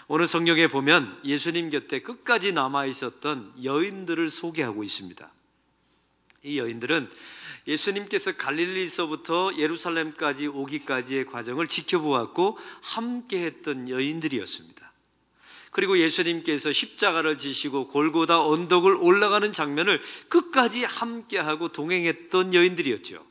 오늘 성경에 보면 예수님 곁에 끝까지 남아있었던 여인들을 소개하고 있습니다. 이 여인들은 예수님께서 갈릴리서부터 예루살렘까지 오기까지의 과정을 지켜보았고 함께했던 여인들이었습니다. 그리고 예수님께서 십자가를 지시고 골고다 언덕을 올라가는 장면을 끝까지 함께하고 동행했던 여인들이었죠.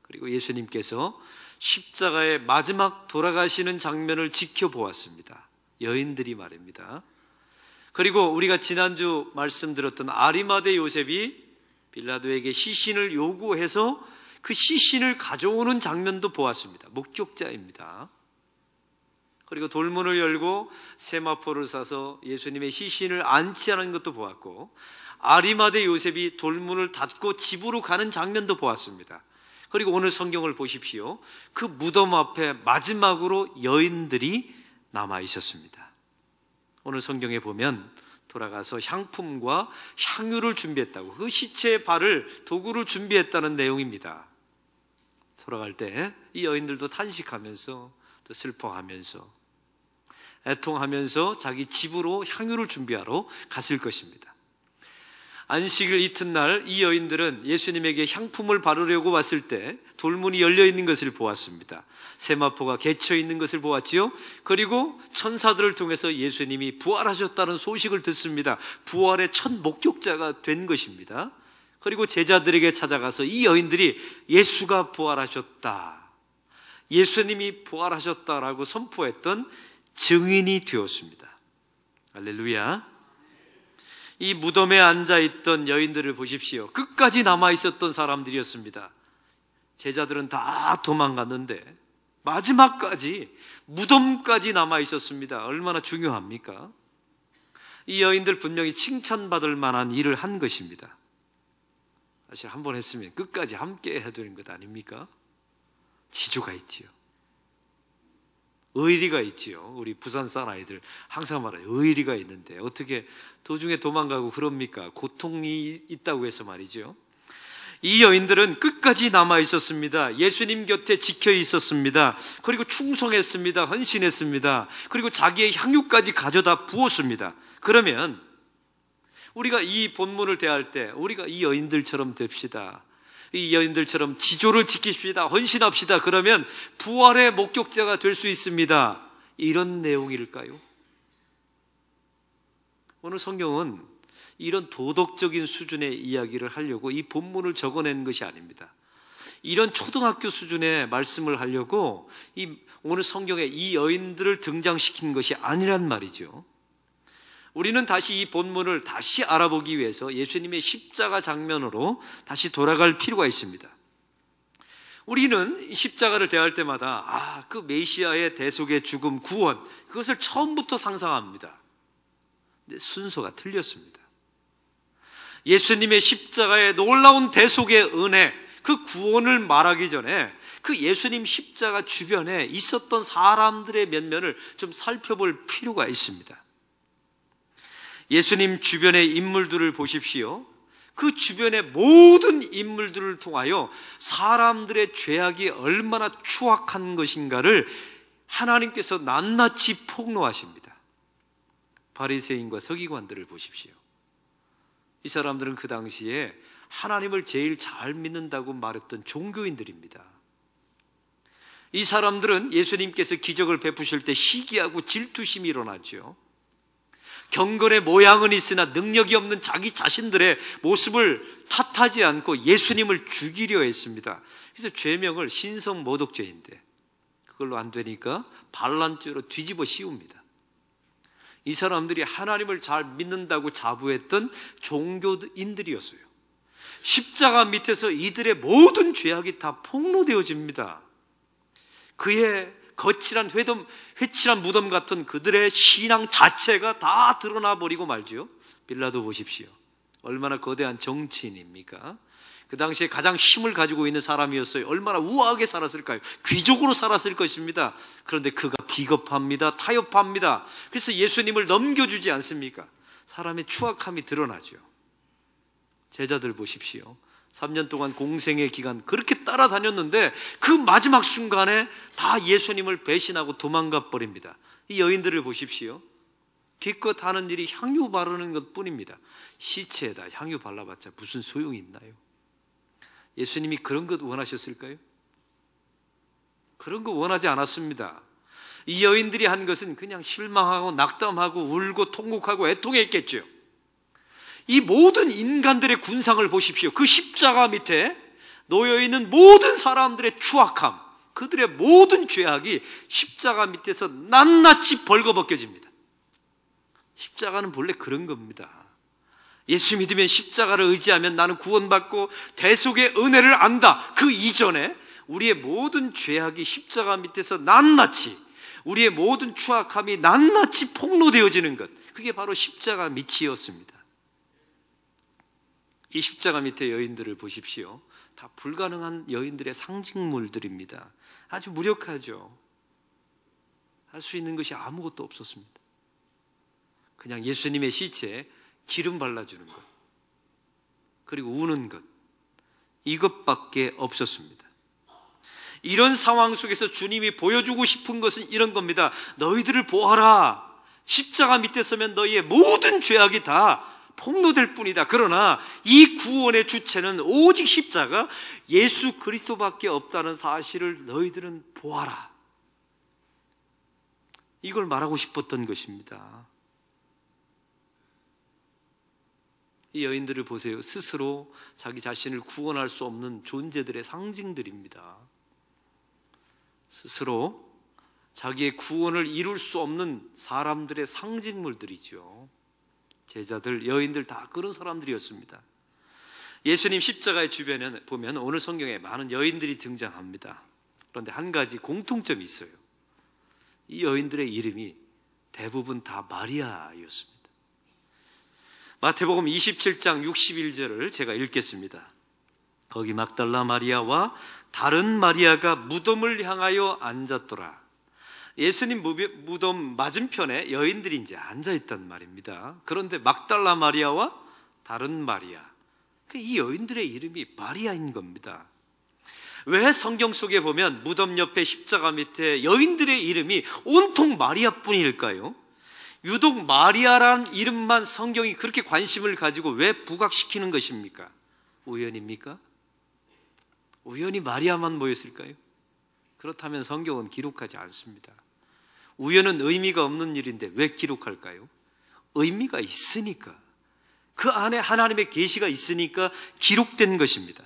그리고 예수님께서 십자가의 마지막 돌아가시는 장면을 지켜보았습니다. 여인들이 말입니다. 그리고 우리가 지난주 말씀드렸던 아리마대 요셉이 빌라도에게 시신을 요구해서 그 시신을 가져오는 장면도 보았습니다. 목격자입니다. 그리고 돌문을 열고 세마포를 사서 예수님의 시신을 안치하는 것도 보았고, 아리마대 요셉이 돌문을 닫고 집으로 가는 장면도 보았습니다. 그리고 오늘 성경을 보십시오. 그 무덤 앞에 마지막으로 여인들이 남아 있었습니다. 오늘 성경에 보면 돌아가서 향품과 향유를 준비했다고, 그 시체의 발을 도구를 준비했다는 내용입니다. 돌아갈 때 이 여인들도 탄식하면서 또 슬퍼하면서 애통하면서 자기 집으로 향유를 준비하러 갔을 것입니다. 안식일 이튿날 이 여인들은 예수님에게 향품을 바르려고 왔을 때 돌문이 열려 있는 것을 보았습니다. 세마포가 개쳐 있는 것을 보았지요. 그리고 천사들을 통해서 예수님이 부활하셨다는 소식을 듣습니다. 부활의 첫 목격자가 된 것입니다. 그리고 제자들에게 찾아가서 이 여인들이 예수가 부활하셨다, 예수님이 부활하셨다라고 선포했던 증인이 되었습니다. 할렐루야. 이 무덤에 앉아있던 여인들을 보십시오. 끝까지 남아있었던 사람들이었습니다. 제자들은 다 도망갔는데 마지막까지 무덤까지 남아있었습니다. 얼마나 중요합니까? 이 여인들 분명히 칭찬받을 만한 일을 한 것입니다. 사실 한 번 했으면 끝까지 함께 해야 되는 것 아닙니까? 지조가 있지요. 의리가 있지요. 우리 부산 사나이들 항상 말해요. 의리가 있는데 어떻게 도중에 도망가고 그럽니까? 고통이 있다고 해서 말이죠. 이 여인들은 끝까지 남아 있었습니다. 예수님 곁에 지켜 있었습니다. 그리고 충성했습니다. 헌신했습니다. 그리고 자기의 향유까지 가져다 부었습니다. 그러면 우리가 이 본문을 대할 때 우리가 이 여인들처럼 됩시다. 이 여인들처럼 지조를 지킵시다. 헌신합시다. 그러면 부활의 목격자가 될 수 있습니다. 이런 내용일까요? 오늘 성경은 이런 도덕적인 수준의 이야기를 하려고 이 본문을 적어낸 것이 아닙니다. 이런 초등학교 수준의 말씀을 하려고 오늘 성경에 이 여인들을 등장시킨 것이 아니란 말이죠. 우리는 다시 이 본문을 다시 알아보기 위해서 예수님의 십자가 장면으로 다시 돌아갈 필요가 있습니다. 우리는 십자가를 대할 때마다 그 메시아의 대속의 죽음, 구원, 그것을 처음부터 상상합니다. 근데 순서가 틀렸습니다. 예수님의 십자가의 놀라운 대속의 은혜, 그 구원을 말하기 전에 그 예수님 십자가 주변에 있었던 사람들의 면면을 좀 살펴볼 필요가 있습니다. 예수님 주변의 인물들을 보십시오. 그 주변의 모든 인물들을 통하여 사람들의 죄악이 얼마나 추악한 것인가를 하나님께서 낱낱이 폭로하십니다. 바리새인과 서기관들을 보십시오. 이 사람들은 그 당시에 하나님을 제일 잘 믿는다고 말했던 종교인들입니다. 이 사람들은 예수님께서 기적을 베푸실 때 시기하고 질투심이 일어나죠. 경건의 모양은 있으나 능력이 없는 자기 자신들의 모습을 탓하지 않고 예수님을 죽이려 했습니다. 그래서 죄명을 신성모독죄인데 그걸로 안 되니까 반란죄로 뒤집어 씌웁니다. 이 사람들이 하나님을 잘 믿는다고 자부했던 종교인들이었어요. 십자가 밑에서 이들의 모든 죄악이 다 폭로되어집니다. 그의 거칠한 회칠한 무덤 같은 그들의 신앙 자체가 다 드러나 버리고 말지요. 빌라도 보십시오. 얼마나 거대한 정치인입니까? 그 당시에 가장 힘을 가지고 있는 사람이었어요. 얼마나 우아하게 살았을까요? 귀족으로 살았을 것입니다. 그런데 그가 비겁합니다. 타협합니다. 그래서 예수님을 넘겨주지 않습니까? 사람의 추악함이 드러나죠. 제자들 보십시오. 3년 동안 공생의 기간 그렇게 따라다녔는데 그 마지막 순간에 다 예수님을 배신하고 도망가 버립니다. 이 여인들을 보십시오. 기껏 하는 일이 향유 바르는 것뿐입니다. 시체에다 향유 발라봤자 무슨 소용이 있나요? 예수님이 그런 것 원하셨을까요? 그런 거 원하지 않았습니다. 이 여인들이 한 것은 그냥 실망하고 낙담하고 울고 통곡하고 애통했겠죠. 이 모든 인간들의 군상을 보십시오. 그 십자가 밑에 놓여있는 모든 사람들의 추악함, 그들의 모든 죄악이 십자가 밑에서 낱낱이 벌거벗겨집니다. 십자가는 본래 그런 겁니다. 예수 믿으면, 십자가를 의지하면 나는 구원받고 대속의 은혜를 안다. 그 이전에 우리의 모든 죄악이 십자가 밑에서 낱낱이, 우리의 모든 추악함이 낱낱이 폭로되어지는 것, 그게 바로 십자가 밑이었습니다. 이 십자가 밑에 여인들을 보십시오. 다 불가능한 여인들의 상징물들입니다. 아주 무력하죠. 할 수 있는 것이 아무것도 없었습니다. 그냥 예수님의 시체에 기름 발라주는 것, 그리고 우는 것, 이것밖에 없었습니다. 이런 상황 속에서 주님이 보여주고 싶은 것은 이런 겁니다. 너희들을 보아라. 십자가 밑에 서면 너희의 모든 죄악이 다 폭로될 뿐이다. 그러나 이 구원의 주체는 오직 십자가 예수 그리스도밖에 없다는 사실을 너희들은 보아라. 이걸 말하고 싶었던 것입니다. 이 여인들을 보세요. 스스로 자기 자신을 구원할 수 없는 존재들의 상징들입니다. 스스로 자기의 구원을 이룰 수 없는 사람들의 상징물들이죠. 제자들, 여인들 다 그런 사람들이었습니다. 예수님 십자가의 주변에 보면 오늘 성경에 많은 여인들이 등장합니다. 그런데 한 가지 공통점이 있어요. 이 여인들의 이름이 대부분 다 마리아였습니다. 마태복음 27장 61절을 제가 읽겠습니다. 거기 막달라 마리아와 다른 마리아가 무덤을 향하여 앉았더라. 예수님 무덤 맞은편에 여인들이 이제 앉아있단 말입니다. 그런데 막달라 마리아와 다른 마리아, 이 여인들의 이름이 마리아인 겁니다. 왜 성경 속에 보면 무덤 옆에 십자가 밑에 여인들의 이름이 온통 마리아뿐일까요? 유독 마리아란 이름만 성경이 그렇게 관심을 가지고 왜 부각시키는 것입니까? 우연입니까? 우연히 마리아만 모였을까요? 그렇다면 성경은 기록하지 않습니다. 우연은 의미가 없는 일인데 왜 기록할까요? 의미가 있으니까, 그 안에 하나님의 계시가 있으니까 기록된 것입니다.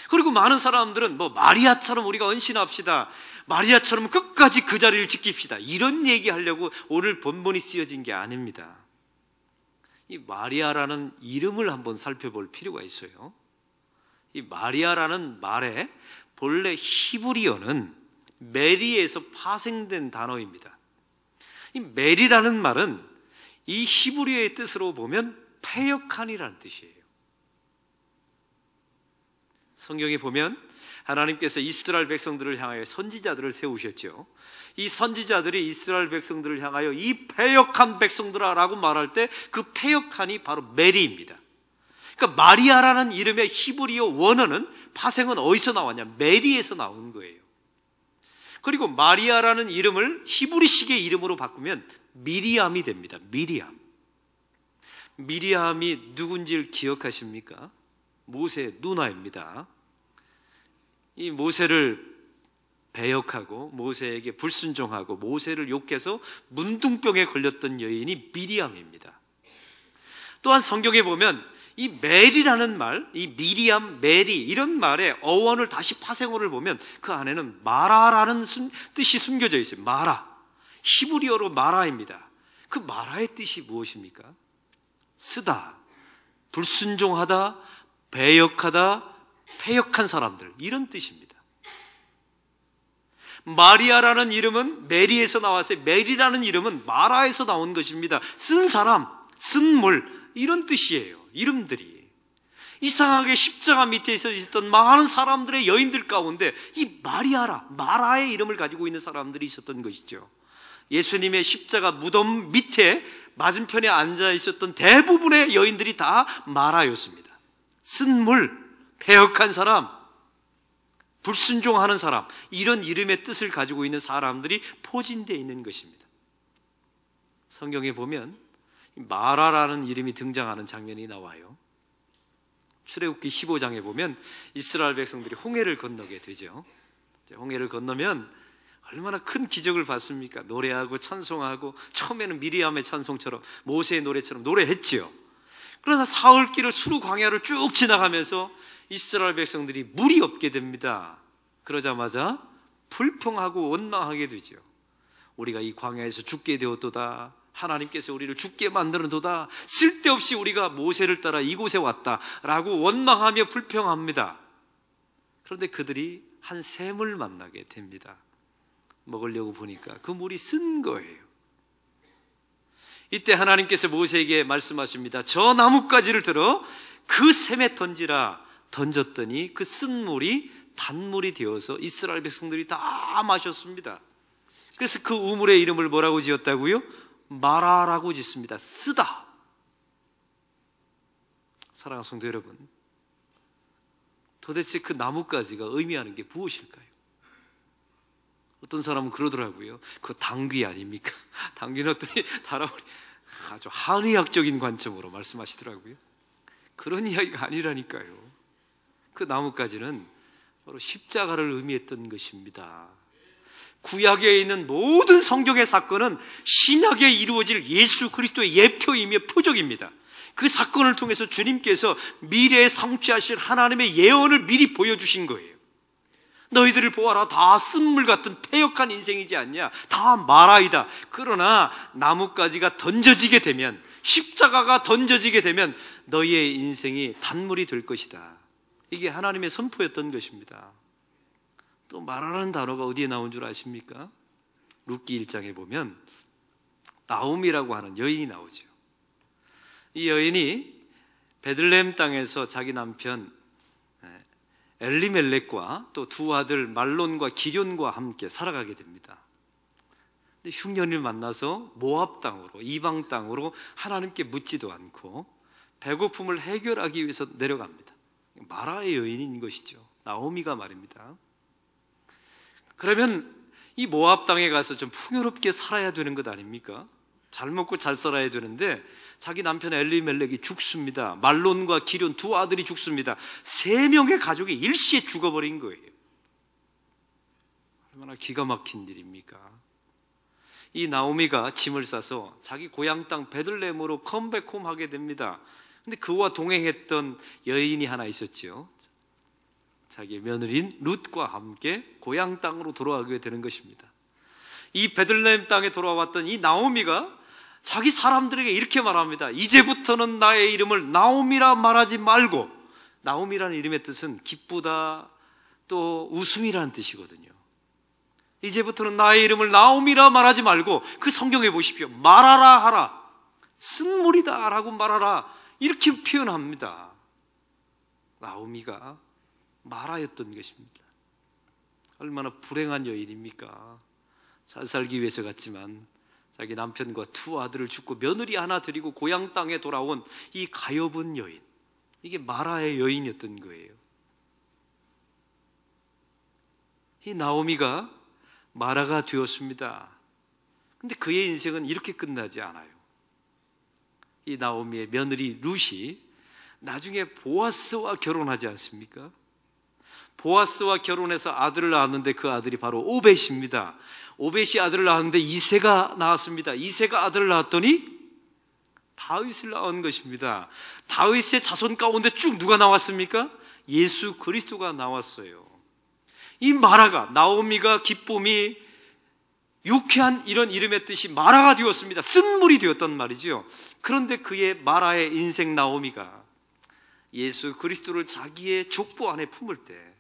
그리고 많은 사람들은 마리아처럼 우리가 헌신합시다, 마리아처럼 끝까지 그 자리를 지킵시다, 이런 얘기하려고 오늘 본문이 쓰여진 게 아닙니다. 이 마리아라는 이름을 한번 살펴볼 필요가 있어요. 이 마리아라는 말의 본래 히브리어는 메리에서 파생된 단어입니다. 이 메리라는 말은 이 히브리어의 뜻으로 보면 패역한이라는 뜻이에요. 성경에 보면 하나님께서 이스라엘 백성들을 향하여 선지자들을 세우셨죠. 이 선지자들이 이스라엘 백성들을 향하여 이 패역한 백성들아라고 말할 때 그 패역한이 바로 메리입니다. 그러니까 마리아라는 이름의 히브리어 원어는, 파생은 어디서 나왔냐? 메리에서 나온 거예요. 그리고 마리아라는 이름을 히브리식의 이름으로 바꾸면 미리암이 됩니다. 미리암. 미리암이 누군지를 기억하십니까? 모세의 누나입니다. 이 모세를 배역하고 모세에게 불순종하고 모세를 욕해서 문둥병에 걸렸던 여인이 미리암입니다. 또한 성경에 보면 이 메리라는 말, 이 미리암, 메리 이런 말의 어원을 다시 파생어를 보면 그 안에는 마라라는 뜻이 숨겨져 있어요. 마라, 히브리어로 마라입니다. 그 마라의 뜻이 무엇입니까? 쓰다, 불순종하다, 배역하다, 패역한 사람들, 이런 뜻입니다. 마리아라는 이름은 메리에서 나왔어요. 메리라는 이름은 마라에서 나온 것입니다. 쓴 사람, 쓴 물, 이런 뜻이에요. 이름들이. 이상하게 십자가 밑에 있었던 많은 사람들의 여인들 가운데 이 마라의 이름을 가지고 있는 사람들이 있었던 것이죠. 예수님의 십자가 무덤 밑에 맞은편에 앉아 있었던 대부분의 여인들이 다 마라였습니다. 쓴물, 패역한 사람, 불순종하는 사람, 이런 이름의 뜻을 가지고 있는 사람들이 포진되어 있는 것입니다. 성경에 보면 마라라는 이름이 등장하는 장면이 나와요. 출애굽기 15장에 보면 이스라엘 백성들이 홍해를 건너게 되죠. 홍해를 건너면 얼마나 큰 기적을 봤습니까? 노래하고 찬송하고, 처음에는 미리암의 찬송처럼 모세의 노래처럼 노래했지요. 그러나 사흘길을 수르 광야를 쭉 지나가면서 이스라엘 백성들이 물이 없게 됩니다. 그러자마자 불평하고 원망하게 되죠. 우리가 이 광야에서 죽게 되었도다. 하나님께서 우리를 죽게 만드는도다. 쓸데없이 우리가 모세를 따라 이곳에 왔다라고 원망하며 불평합니다. 그런데 그들이 한 샘을 만나게 됩니다. 먹으려고 보니까 그 물이 쓴 거예요. 이때 하나님께서 모세에게 말씀하십니다. 저 나뭇가지를 들어 그 샘에 던지라. 던졌더니 그 쓴 물이 단물이 되어서 이스라엘 백성들이 다 마셨습니다. 그래서 그 우물의 이름을 뭐라고 지었다고요? 마라라고 짓습니다. 쓰다. 사랑하는 성도 여러분, 도대체 그 나뭇가지가 의미하는 게 무엇일까요? 어떤 사람은 그러더라고요. 그거 당귀 아닙니까? 당귀는 어떠니 달아버리. 아주 한의학적인 관점으로 말씀하시더라고요. 그런 이야기가 아니라니까요. 그 나뭇가지는 바로 십자가를 의미했던 것입니다. 구약에 있는 모든 성경의 사건은 신약에 이루어질 예수 그리스도의 예표이며 표적입니다. 그 사건을 통해서 주님께서 미래에 성취하실 하나님의 예언을 미리 보여주신 거예요. 너희들을 보아라. 다 쓴물 같은 패역한 인생이지 않냐. 다 마라이다. 그러나 나뭇가지가 던져지게 되면, 십자가가 던져지게 되면 너희의 인생이 단물이 될 것이다. 이게 하나님의 선포였던 것입니다. 또 마라라는 단어가 어디에 나온 줄 아십니까? 룻기 1장에 보면 나오미라고 하는 여인이 나오죠. 이 여인이 베들레헴 땅에서 자기 남편 엘리멜렉과 또 두 아들 말론과 기럐과 함께 살아가게 됩니다. 근데 흉년을 만나서 모압 땅으로, 이방 땅으로 하나님께 묻지도 않고 배고픔을 해결하기 위해서 내려갑니다. 마라의 여인인 것이죠. 나오미가 말입니다. 그러면 이 모압 땅에 가서 좀 풍요롭게 살아야 되는 것 아닙니까? 잘 먹고 잘 살아야 되는데 자기 남편 엘리멜렉이 죽습니다. 말론과 기럐 두 아들이 죽습니다. 3명의 가족이 일시에 죽어버린 거예요. 얼마나 기가 막힌 일입니까? 이 나오미가 짐을 싸서 자기 고향 땅 베들레헴으로 컴백홈하게 됩니다. 근데 그와 동행했던 여인이 하나 있었죠. 자기 며느리인 룻과 함께 고향 땅으로 돌아가게 되는 것입니다. 이 베들레헴 땅에 돌아왔던 이 나오미가 자기 사람들에게 이렇게 말합니다. 이제부터는 나의 이름을 나오미라 말하지 말고, 나오미라는 이름의 뜻은 기쁘다 또 웃음이라는 뜻이거든요. 이제부터는 나의 이름을 나오미라 말하지 말고 그 성경에 보십시오. 말하라 하라. 쓴물이다 라고 말하라. 이렇게 표현합니다. 나오미가 마라였던 것입니다. 얼마나 불행한 여인입니까? 잘 살기 위해서 갔지만 자기 남편과 두 아들을 죽고 며느리 하나 데리고 고향 땅에 돌아온 이 가엾은 여인, 이게 마라의 여인이었던 거예요. 이 나오미가 마라가 되었습니다. 근데 그의 인생은 이렇게 끝나지 않아요. 이 나오미의 며느리 룻이 나중에 보아스와 결혼하지 않습니까? 보아스와 결혼해서 아들을 낳았는데 그 아들이 바로 오벳입니다. 오벳이 아들을 낳았는데 이새가 나왔습니다. 이새가 아들을 낳았더니 다윗을 낳은 것입니다. 다윗의 자손 가운데 쭉 누가 나왔습니까? 예수 그리스도가 나왔어요. 이 마라가, 나오미가 기쁨이 유쾌한 이런 이름의 뜻이 마라가 되었습니다. 쓴물이 되었단 말이죠. 그런데 그의 마라의 인생 나오미가 예수 그리스도를 자기의 족보 안에 품을 때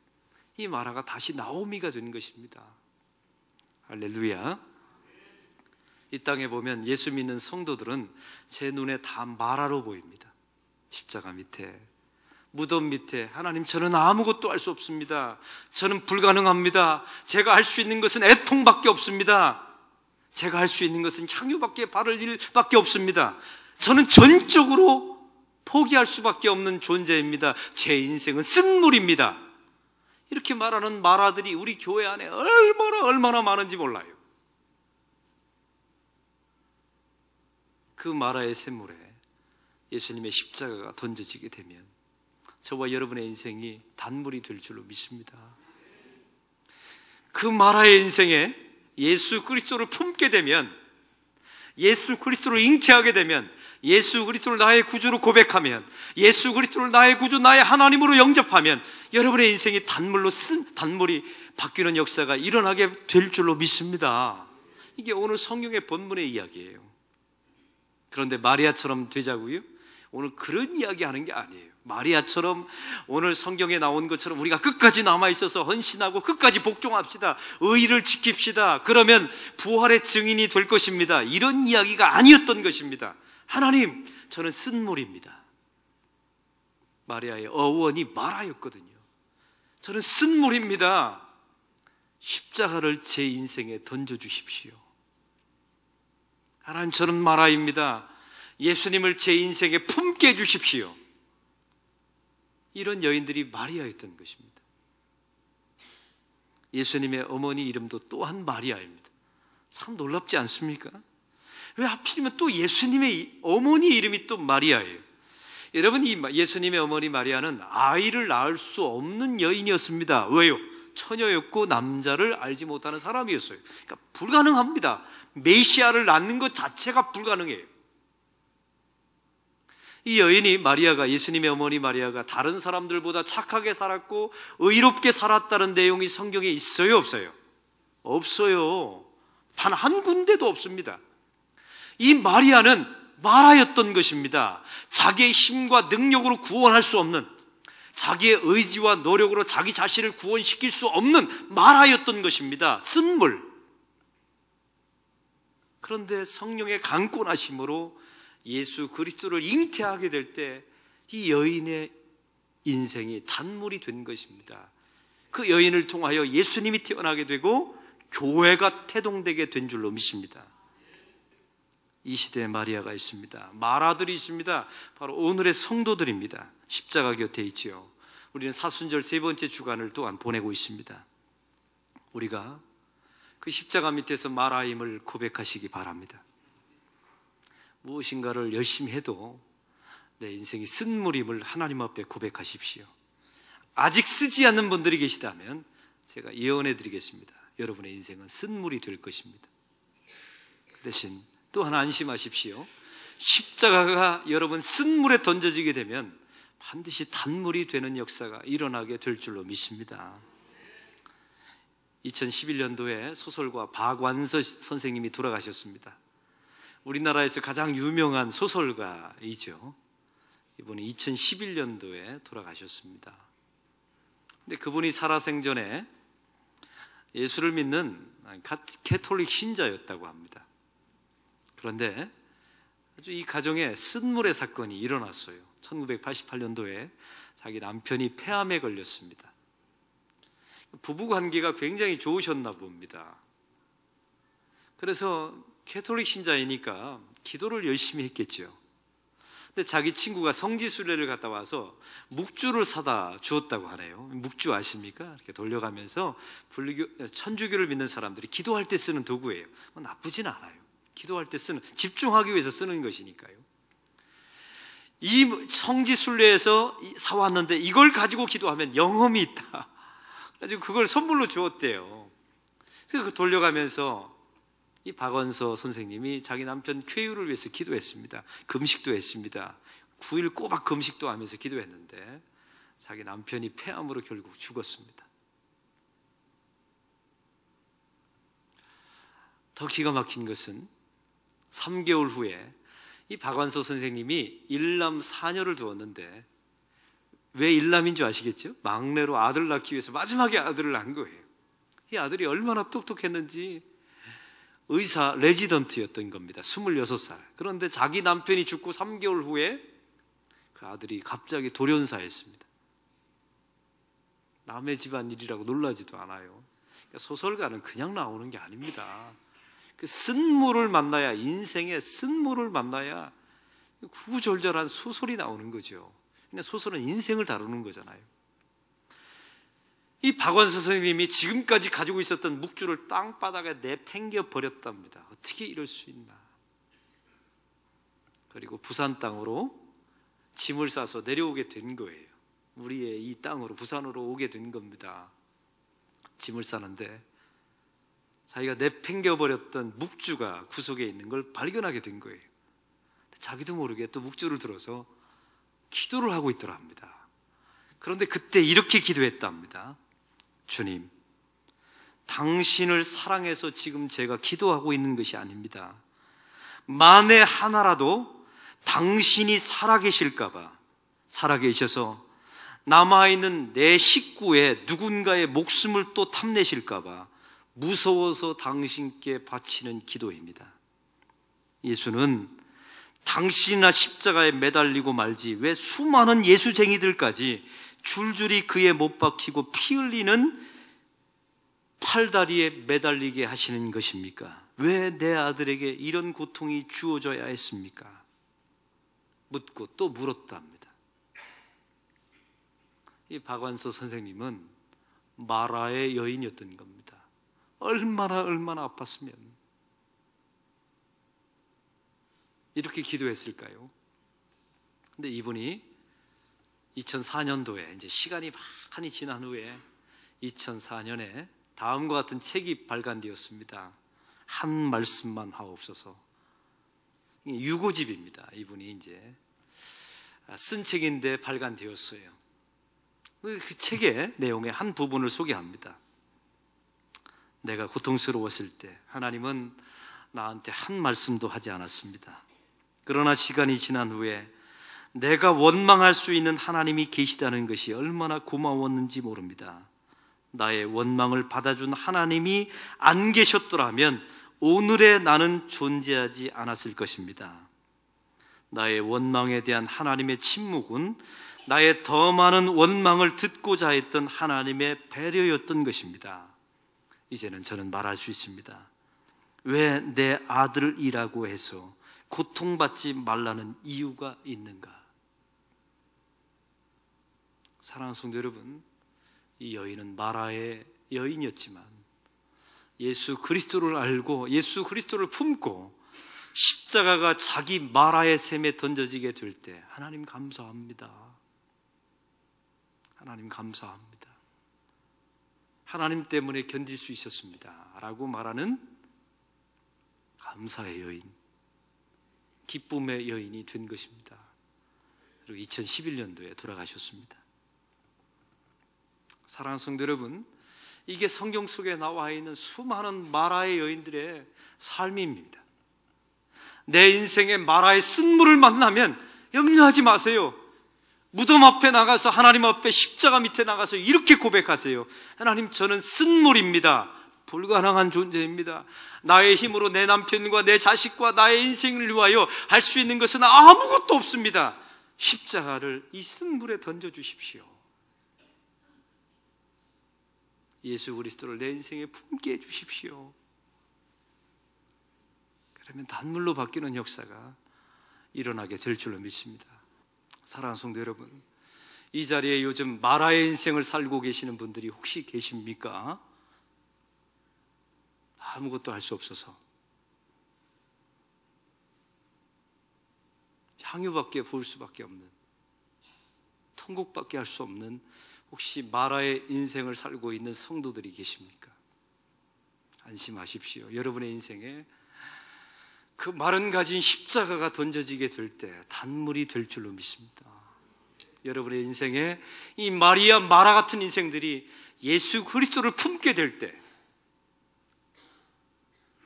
이 마라가 다시 나오미가 된 것입니다. 할렐루야. 이 땅에 보면 예수 믿는 성도들은 제 눈에 다 마라로 보입니다. 십자가 밑에 무덤 밑에 하나님, 저는 아무것도 할 수 없습니다. 저는 불가능합니다. 제가 할 수 있는 것은 애통밖에 없습니다. 제가 할 수 있는 것은 향유밖에 바를 일밖에 없습니다. 저는 전적으로 포기할 수밖에 없는 존재입니다. 제 인생은 쓴물입니다. 이렇게 말하는 마라들이 우리 교회 안에 얼마나 많은지 몰라요. 그 마라의 샘물에 예수님의 십자가가 던져지게 되면 저와 여러분의 인생이 단물이 될 줄로 믿습니다. 그 마라의 인생에 예수 그리스도를 품게 되면, 예수 그리스도를 잉태하게 되면, 예수 그리스도를 나의 구주로 고백하면, 예수 그리스도를 나의 구주, 나의 하나님으로 영접하면 여러분의 인생이 단물이 바뀌는 역사가 일어나게 될 줄로 믿습니다. 이게 오늘 성경의 본문의 이야기예요. 그런데 마리아처럼 되자고요? 오늘 그런 이야기 하는 게 아니에요. 마리아처럼 오늘 성경에 나온 것처럼 우리가 끝까지 남아있어서 헌신하고 끝까지 복종합시다, 의의를 지킵시다, 그러면 부활의 증인이 될 것입니다, 이런 이야기가 아니었던 것입니다. 하나님, 저는 쓴물입니다. 마리아의 어원이 마라였거든요. 저는 쓴물입니다. 십자가를 제 인생에 던져주십시오. 하나님, 저는 마라입니다. 예수님을 제 인생에 품게 해주십시오. 이런 여인들이 마리아였던 것입니다. 예수님의 어머니 이름도 또한 마리아입니다. 참 놀랍지 않습니까? 왜 하필이면 또 예수님의 어머니 이름이 또 마리아예요? 여러분, 이 예수님의 어머니 마리아는 아이를 낳을 수 없는 여인이었습니다. 왜요? 처녀였고 남자를 알지 못하는 사람이었어요. 그러니까 불가능합니다. 메시아를 낳는 것 자체가 불가능해요. 이 여인이, 마리아가, 예수님의 어머니 마리아가 다른 사람들보다 착하게 살았고 의롭게 살았다는 내용이 성경에 있어요, 없어요? 없어요. 단 한 군데도 없습니다. 이 마리아는 마라였던 것입니다. 자기의 힘과 능력으로 구원할 수 없는, 자기의 의지와 노력으로 자기 자신을 구원시킬 수 없는 마라였던 것입니다. 쓴물. 그런데 성령의 강권하심으로 예수 그리스도를 잉태하게 될 때 이 여인의 인생이 단물이 된 것입니다. 그 여인을 통하여 예수님이 태어나게 되고 교회가 태동되게 된 줄로 믿습니다. 이 시대에 마리아가 있습니다. 마라들이 있습니다. 바로 오늘의 성도들입니다. 십자가 곁에 있지요. 우리는 사순절 세 번째 주간을 또한 보내고 있습니다. 우리가 그 십자가 밑에서 마라임을 고백하시기 바랍니다. 무엇인가를 열심히 해도 내 인생이 쓴물임을 하나님 앞에 고백하십시오. 아직 쓰지 않는 분들이 계시다면 제가 예언해 드리겠습니다. 여러분의 인생은 쓴물이 될 것입니다. 그 대신 또 하나 안심하십시오. 십자가가 여러분 쓴물에 던져지게 되면 반드시 단물이 되는 역사가 일어나게 될 줄로 믿습니다. 2011년도에 소설가 박완서 선생님이 돌아가셨습니다. 우리나라에서 가장 유명한 소설가이죠. 이분이 2011년도에 돌아가셨습니다. 근데 그분이 살아생전에 예수를 믿는 캐톨릭 신자였다고 합니다. 그런데 아주 이 가정에 쓴물의 사건이 일어났어요. 1988년도에 자기 남편이 폐암에 걸렸습니다. 부부 관계가 굉장히 좋으셨나 봅니다. 그래서 캐톨릭 신자이니까 기도를 열심히 했겠죠. 근데 자기 친구가 성지순례를 갔다 와서 묵주를 사다 주었다고 하네요. 묵주 아십니까? 이렇게 돌려가면서 천주교를 믿는 사람들이 기도할 때 쓰는 도구예요. 나쁘진 않아요. 기도할 때 쓰는, 집중하기 위해서 쓰는 것이니까요. 이 성지순례에서 사왔는데 이걸 가지고 기도하면 영험이 있다. 그래서 그걸 선물로 주었대요. 그래서 그 돌려가면서 이 박원서 선생님이 자기 남편 쾌유를 위해서 기도했습니다. 금식도 했습니다. 9일 꼬박 금식도 하면서 기도했는데 자기 남편이 폐암으로 결국 죽었습니다. 더 기가 막힌 것은 3개월 후에 이 박완서 선생님이 일남 사녀를 두었는데, 왜 일남인 줄 아시겠죠? 막내로 아들 낳기 위해서 마지막에 아들을 낳은 거예요. 이 아들이 얼마나 똑똑했는지 의사 레지던트였던 겁니다. 26살. 그런데 자기 남편이 죽고 3개월 후에 그 아들이 갑자기 돌연사했습니다. 남의 집안 일이라고 놀라지도 않아요. 소설가는 그냥 나오는 게 아닙니다. 그 쓴물을 만나야, 인생의 쓴물을 만나야 구구절절한 소설이 나오는 거죠. 그냥 소설은 인생을 다루는 거잖아요. 이 박완서 선생님이 지금까지 가지고 있었던 묵주를 땅바닥에 내팽겨 버렸답니다. 어떻게 이럴 수 있나. 그리고 부산 땅으로 짐을 싸서 내려오게 된 거예요. 우리의 이 땅으로, 부산으로 오게 된 겁니다. 짐을 싸는데 자기가 내팽겨 버렸던 묵주가 구석에 있는 걸 발견하게 된 거예요. 자기도 모르게 또 묵주를 들어서 기도를 하고 있더라 합니다. 그런데 그때 이렇게 기도했답니다. 주님, 당신을 사랑해서 지금 제가 기도하고 있는 것이 아닙니다. 만에 하나라도 당신이 살아계실까봐, 살아계셔서 남아있는 내 식구의 누군가의 목숨을 또 탐내실까봐 무서워서 당신께 바치는 기도입니다. 예수는 당신이나 십자가에 매달리고 말지 왜 수많은 예수쟁이들까지 줄줄이 그에 못 박히고 피 흘리는 팔다리에 매달리게 하시는 것입니까? 왜 내 아들에게 이런 고통이 주어져야 했습니까? 묻고 또 물었답니다. 이 박완서 선생님은 마라의 여인이었던 겁니다. 얼마나 아팠으면 이렇게 기도했을까요? 근데 이분이 2004년도에 이제 시간이 많이 지난 후에 2004년에 다음과 같은 책이 발간되었습니다. 한 말씀만 하옵소서. 유고집입니다. 이분이 이제 쓴 책인데 발간되었어요. 그 책의 내용의 한 부분을 소개합니다. 내가 고통스러웠을 때 하나님은 나한테 한 말씀도 하지 않았습니다. 그러나 시간이 지난 후에 내가 원망할 수 있는 하나님이 계시다는 것이 얼마나 고마웠는지 모릅니다. 나의 원망을 받아준 하나님이 안 계셨더라면 오늘의 나는 존재하지 않았을 것입니다. 나의 원망에 대한 하나님의 침묵은 나의 더 많은 원망을 듣고자 했던 하나님의 배려였던 것입니다. 이제는 저는 말할 수 있습니다. 왜 내 아들이라고 해서 고통받지 말라는 이유가 있는가? 사랑하는 성도 여러분, 이 여인은 마라의 여인이었지만 예수 그리스도를 알고 예수 그리스도를 품고 십자가가 자기 마라의 샘에 던져지게 될 때 하나님 감사합니다. 하나님 감사합니다. 하나님 때문에 견딜 수 있었습니다 라고 말하는 감사의 여인, 기쁨의 여인이 된 것입니다. 그리고 2011년도에 돌아가셨습니다. 사랑하는 성도 여러분, 이게 성경 속에 나와 있는 수많은 마라의 여인들의 삶입니다. 내 인생에 마라의 쓴물을 만나면 염려하지 마세요. 무덤 앞에 나가서 하나님 앞에 십자가 밑에 나가서 이렇게 고백하세요. 하나님, 저는 쓴물입니다. 불가능한 존재입니다. 나의 힘으로 내 남편과 내 자식과 나의 인생을 위하여 할 수 있는 것은 아무것도 없습니다. 십자가를 이 쓴물에 던져주십시오. 예수 그리스도를 내 인생에 품게 해주십시오. 그러면 단물로 바뀌는 역사가 일어나게 될 줄로 믿습니다. 사랑하는 성도 여러분, 이 자리에 요즘 마라의 인생을 살고 계시는 분들이 혹시 계십니까? 아무것도 할 수 없어서 향유밖에 부을 수밖에 없는, 통곡밖에 할 수 없는 혹시 마라의 인생을 살고 있는 성도들이 계십니까? 안심하십시오. 여러분의 인생에 그 마른 가진 십자가가 던져지게 될 때 단물이 될 줄로 믿습니다. 여러분의 인생에 이 마리아, 마라 같은 인생들이 예수 그리스도를 품게 될 때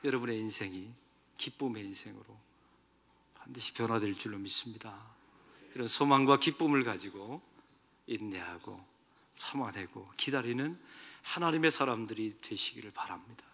여러분의 인생이 기쁨의 인생으로 반드시 변화될 줄로 믿습니다. 이런 소망과 기쁨을 가지고 인내하고 참아내고 기다리는 하나님의 사람들이 되시기를 바랍니다.